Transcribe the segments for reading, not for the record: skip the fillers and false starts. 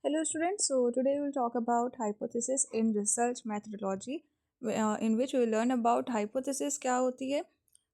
Hello students, so today we will talk about hypothesis in research methodology in which we will learn about hypothesis क्या होती है.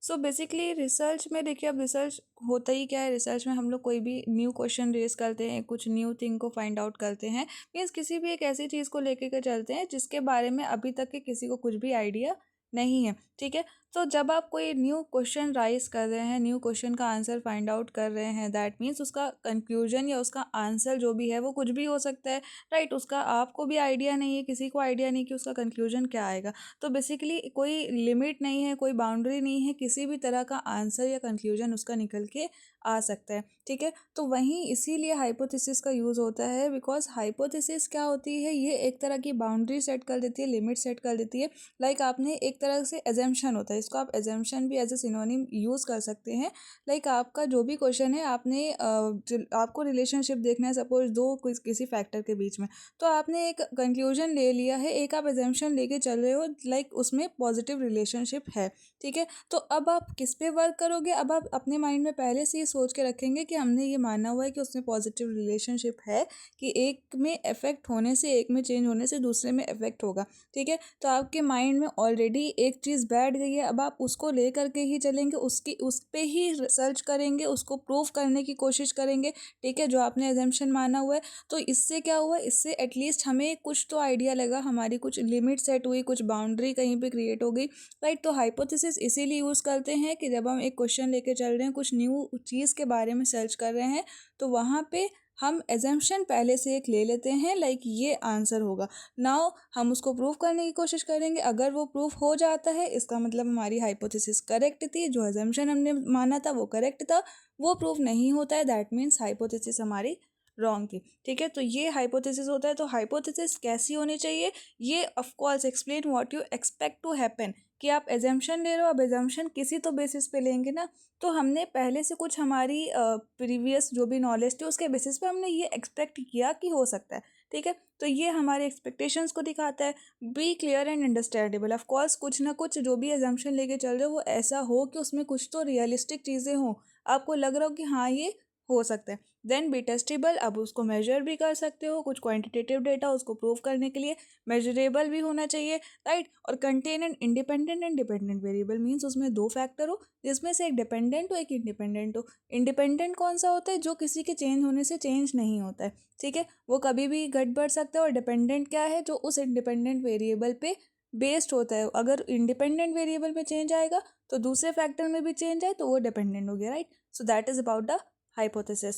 So basically research में देखिए, अब research होता ही क्या है. रिसर्च में हम लोग कोई भी न्यू क्वेश्चन रेज करते हैं, कुछ न्यू थिंग को फाइंड आउट करते हैं. मीन्स किसी भी एक ऐसी चीज़ को लेकर के चलते हैं जिसके बारे में अभी तक के किसी को कुछ भी आइडिया नहीं है. ठीक है, तो जब आप कोई न्यू क्वेश्चन राइज कर रहे हैं, न्यू क्वेश्चन का आंसर फाइंड आउट कर रहे हैं, दैट मीन्स उसका कंक्लूजन या उसका आंसर जो भी है वो कुछ भी हो सकता है. राइट, उसका आपको भी आइडिया नहीं है, किसी को आइडिया नहीं कि उसका कंक्लूजन क्या आएगा. तो बेसिकली कोई लिमिट नहीं है, कोई बाउंड्री नहीं है, किसी भी तरह का आंसर या कंक्लूजन उसका निकल के आ सकता है. ठीक है, तो वहीं इसीलिए हाइपोथेसिस का यूज़ होता है, बिकॉज हाइपोथेसिस क्या होती है, ये एक तरह की बाउंड्री सेट कर देती है, लिमिट सेट कर देती है. लाइक आपने एक तरह से एजम्पशन होता है, इसको आप एजम्पशन भी एज ए सिनोनिम यूज़ कर सकते हैं. लाइक आपका जो भी क्वेश्चन है, आपने आपको रिलेशनशिप देखना है सपोज दो किसी फैक्टर के बीच में, तो आपने एक कंक्लूजन ले लिया है, एक आप एजम्पशन लेके चल रहे हो, लाइक उसमें पॉजिटिव रिलेशनशिप है. ठीक है, तो अब आप किस पे वर्क करोगे, अब आप अपने माइंड में पहले से ही सोच के रखेंगे कि हमने ये माना हुआ है कि उसमें पॉजिटिव रिलेशनशिप है, कि एक में इफेक्ट होने से, एक में चेंज होने से दूसरे में इफेक्ट होगा. ठीक है, तो आपके माइंड में ऑलरेडी एक चीज़ बैठ गई है, अब आप उसको ले करके ही चलेंगे, उस पे ही रिसर्च करेंगे, उसको प्रूव करने की कोशिश करेंगे. ठीक है, जो आपने एजम्पशन माना हुआ है. तो इससे क्या हुआ, इससे एटलीस्ट हमें कुछ तो आइडिया लगा, हमारी कुछ लिमिट सेट हुई, कुछ बाउंड्री कहीं पे क्रिएट हो गई. राइट, तो हाइपोथेसिस इसीलिए यूज़ करते हैं कि जब हम एक क्वेश्चन लेके चल रहे हैं, कुछ न्यू चीज़ के बारे में सर्च कर रहे हैं, तो वहाँ पे हम एजम्पशन पहले से एक ले लेते हैं, लाइक ये आंसर होगा. नाउ हम उसको प्रूव करने की कोशिश करेंगे, अगर वो प्रूफ हो जाता है इसका मतलब हमारी हाइपोथेसिस करेक्ट थी, जो एजम्पशन हमने माना था वो करेक्ट था. वो प्रूफ नहीं होता है, दैट मीन्स हाइपोथेसिस हमारी रॉन्ग थी. ठीक है, तो ये हाइपोथेसिस होता है. तो हाइपोथेसिस कैसी होनी चाहिए, ये of course explain what you expect to happen. कि आप एजम्पशन ले रहे हो, अब एजम्पशन किसी तो बेसिस पे लेंगे ना. तो हमने पहले से कुछ हमारी प्रीवियस जो भी नॉलेज थी उसके बेसिस पे हमने ये एक्सपेक्ट किया कि हो सकता है. ठीक है, तो ये हमारे एक्सपेक्टेशंस को दिखाता है. Be clear and understandable. Of course कुछ ना कुछ जो भी एजम्पशन लेके चल रहे हो वो ऐसा हो कि उसमें कुछ तो रियलिस्टिक चीज़ें हों, आपको लग रहा हो कि हाँ ये हो सकता है. देन बी टेस्टेबल, अब उसको मेजर भी कर सकते हो, कुछ क्वांटिटेटिव डेटा उसको प्रूव करने के लिए मेजरेबल भी होना चाहिए. राइट, और contain and independent and dependent variable means उसमें दो फैक्टर हो, जिसमें से एक डिपेंडेंट हो एक इंडिपेंडेंट हो. इंडिपेंडेंट कौन सा होता है, जो किसी के चेंज होने से चेंज नहीं होता है. ठीक है, वो कभी भी घट बढ़ सकता है. और डिपेंडेंट क्या है, जो उस इंडिपेंडेंट वेरिएबल पे बेस्ड होता है. अगर इंडिपेंडेंट वेरिएबल में चेंज आएगा तो दूसरे फैक्टर में भी चेंज आए तो वो डिपेंडेंट हो गया. Right, so that is about the hypothesis.